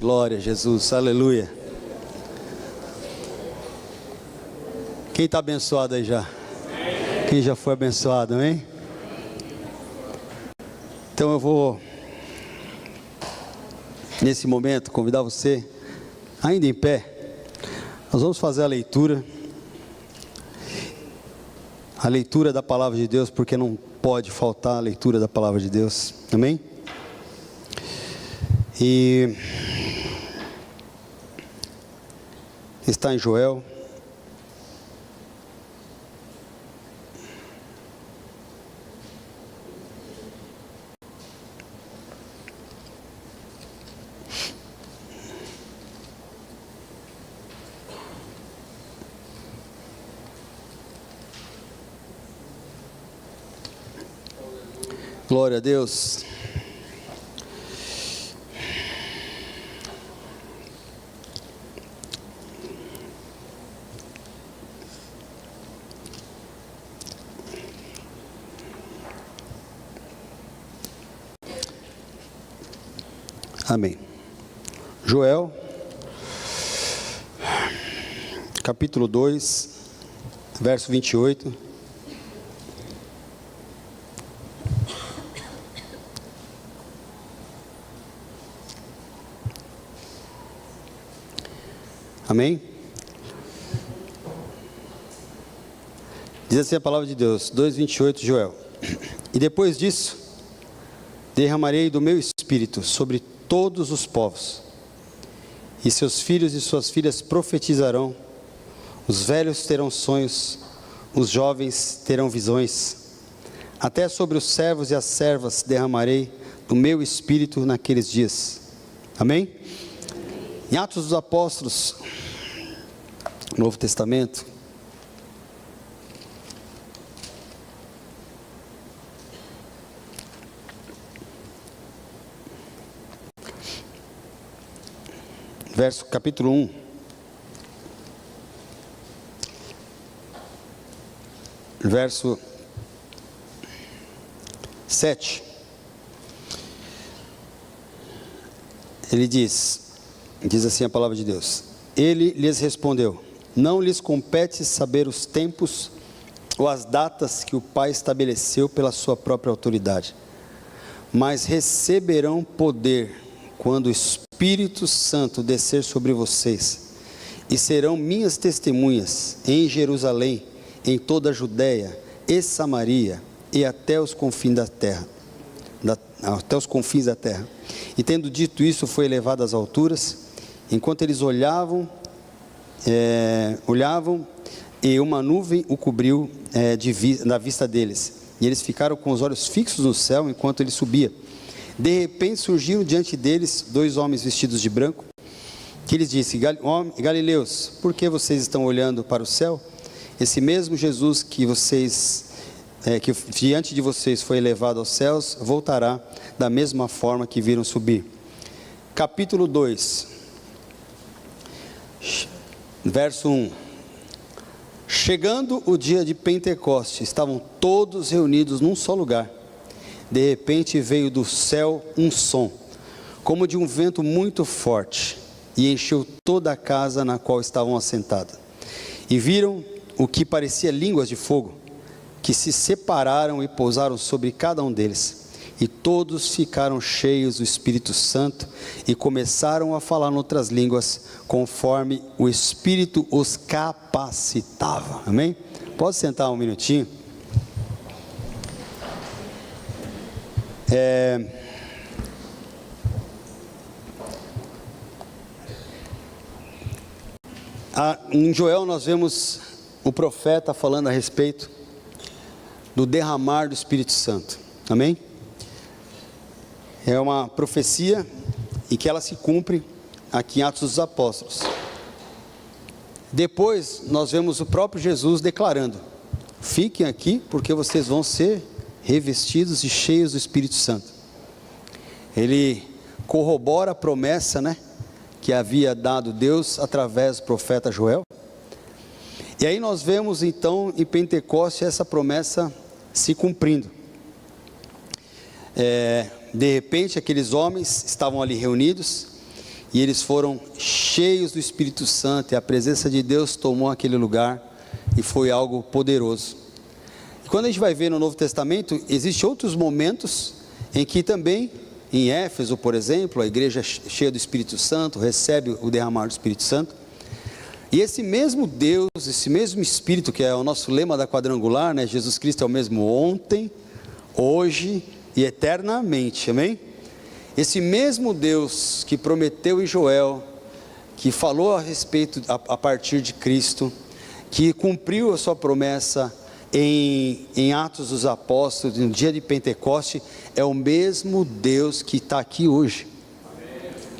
Glória a Jesus, aleluia. Quem está abençoado aí já? Quem já foi abençoado, amém? Então eu vou, nesse momento, convidar você, ainda em pé, nós vamos fazer a leitura da palavra de Deus, porque não pode faltar a leitura da palavra de Deus, amém? E está em Joel, glória a Deus. Amém. Joel, capítulo 2, verso 28. Amém? Diz assim a palavra de Deus, 2:28, Joel. E depois disso, derramarei do meu espírito sobre todos os povos, e seus filhos e suas filhas profetizarão, os velhos terão sonhos, os jovens terão visões, até sobre os servos e as servas derramarei do meu espírito naqueles dias. Amém? Em Atos dos Apóstolos, Novo Testamento, capítulo 1, verso 7, ele diz assim a palavra de Deus: ele lhes respondeu: não lhes compete saber os tempos ou as datas que o Pai estabeleceu pela sua própria autoridade, mas receberão poder quando o Espírito Santo descer sobre vocês, e serão minhas testemunhas em Jerusalém, em toda a Judéia e Samaria, e até os confins da terra. E tendo dito isso, foi elevado às alturas. Enquanto eles olhavam, e uma nuvem o cobriu da vista deles, e eles ficaram com os olhos fixos no céu enquanto ele subia. De repente surgiram diante deles dois homens vestidos de branco, que lhes disse: Galileus, por que vocês estão olhando para o céu? Esse mesmo Jesus que diante de vocês foi elevado aos céus, voltará da mesma forma que viram subir. Capítulo 2, verso 1. Chegando o dia de Pentecostes, estavam todos reunidos num só lugar. De repente veio do céu um som, como de um vento muito forte, e encheu toda a casa na qual estavam assentados. E viram o que parecia línguas de fogo, que se separaram e pousaram sobre cada um deles. E todos ficaram cheios do Espírito Santo e começaram a falar em outras línguas, conforme o Espírito os capacitava. Amém? Pode sentar um minutinho. Em Joel nós vemos o profeta falando a respeito do derramar do Espírito Santo. Amém? É uma profecia e que ela se cumpre aqui em Atos dos Apóstolos. Depois nós vemos o próprio Jesus declarando: fiquem aqui porque vocês vão ser revestidos e cheios do Espírito Santo. Ele corrobora a promessa, que havia dado Deus através do profeta Joel. E aí nós vemos então em Pentecostes essa promessa se cumprindo. De repente aqueles homens estavam ali reunidos, e eles foram cheios do Espírito Santo, e a presença de Deus tomou aquele lugar, e foi algo poderoso. E quando a gente vai ver no Novo Testamento, existem outros momentos em que também, em Éfeso, por exemplo, a igreja cheia do Espírito Santo, recebe o derramar do Espírito Santo, e esse mesmo Deus, esse mesmo Espírito, que é o nosso lema da quadrangular, né? Jesus Cristo é o mesmo ontem, hoje e eternamente, amém? Esse mesmo Deus que prometeu em Joel, que falou a respeito, a partir de Cristo, que cumpriu a sua promessa em Atos dos Apóstolos, no dia de Pentecoste, é o mesmo Deus que está aqui hoje,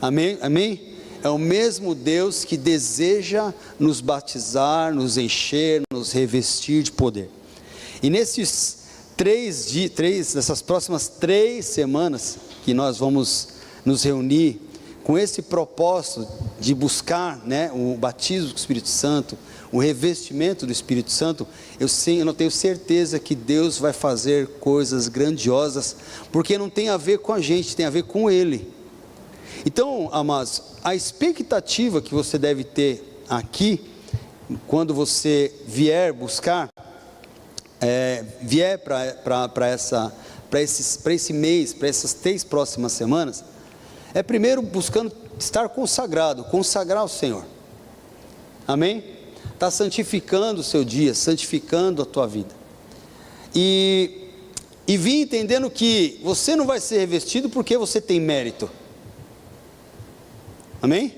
amém? Amém? É o mesmo Deus que deseja nos batizar, nos encher, nos revestir de poder. E nesses nessas próximas 3 semanas, que nós vamos nos reunir com esse propósito de buscar, né, o batismo do Espírito Santo, o revestimento do Espírito Santo, eu não tenho certeza que Deus vai fazer coisas grandiosas, porque não tem a ver com a gente, tem a ver com Ele. Então, amados, a expectativa que você deve ter aqui, quando você vier buscar, vier para esse mês, para essas 3 próximas semanas, é primeiro buscando estar consagrado, consagrar o Senhor, amém? Está santificando o seu dia, santificando a tua vida, e vir entendendo que você não vai ser revestido porque você tem mérito, amém?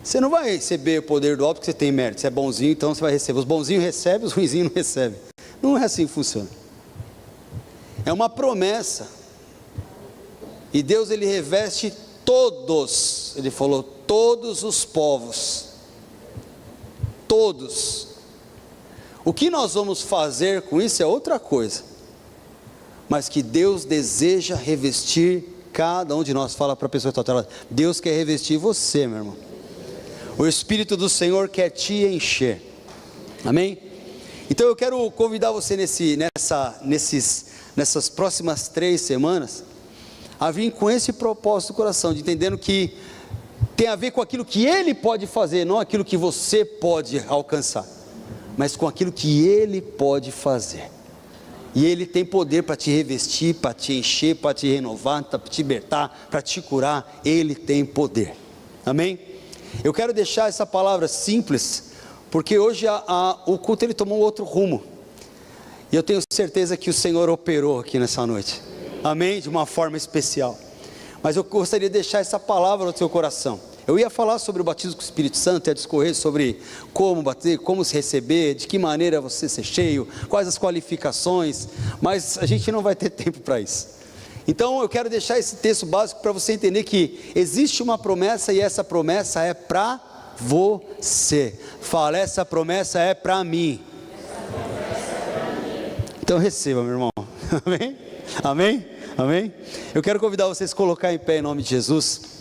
Você não vai receber o poder do alto porque você tem mérito, você é bonzinho, então você vai receber. Os bonzinhos recebem, os ruinzinhos não recebem. Não é assim que funciona. É uma promessa. E Deus, Ele reveste todos. Ele falou, todos os povos. Todos. O que nós vamos fazer com isso é outra coisa. Mas que Deus deseja revestir cada um de nós. Fala para a pessoa que está ao teu lado, Deus quer revestir você, meu irmão. O Espírito do Senhor quer te encher, amém? Então eu quero convidar você nessas próximas 3 semanas, a vir com esse propósito do coração, de entendendo que tem a ver com aquilo que Ele pode fazer, não aquilo que você pode alcançar, mas com aquilo que Ele pode fazer. E Ele tem poder para te revestir, para te encher, para te renovar, para te libertar, para te curar. Ele tem poder, amém? Eu quero deixar essa palavra simples, porque hoje o culto ele tomou outro rumo, e eu tenho certeza que o Senhor operou aqui nessa noite, amém? De uma forma especial, mas eu gostaria de deixar essa palavra no seu coração. Eu ia falar sobre o batismo com o Espírito Santo, ia discorrer sobre como bater, como se receber, de que maneira você ser cheio, quais as qualificações, mas a gente não vai ter tempo para isso. Então eu quero deixar esse texto básico para você entender que existe uma promessa, e essa promessa é para você. Fala, essa promessa é para mim. Então receba, meu irmão. Amém? Amém? Amém? Eu quero convidar vocês a colocar em pé em nome de Jesus.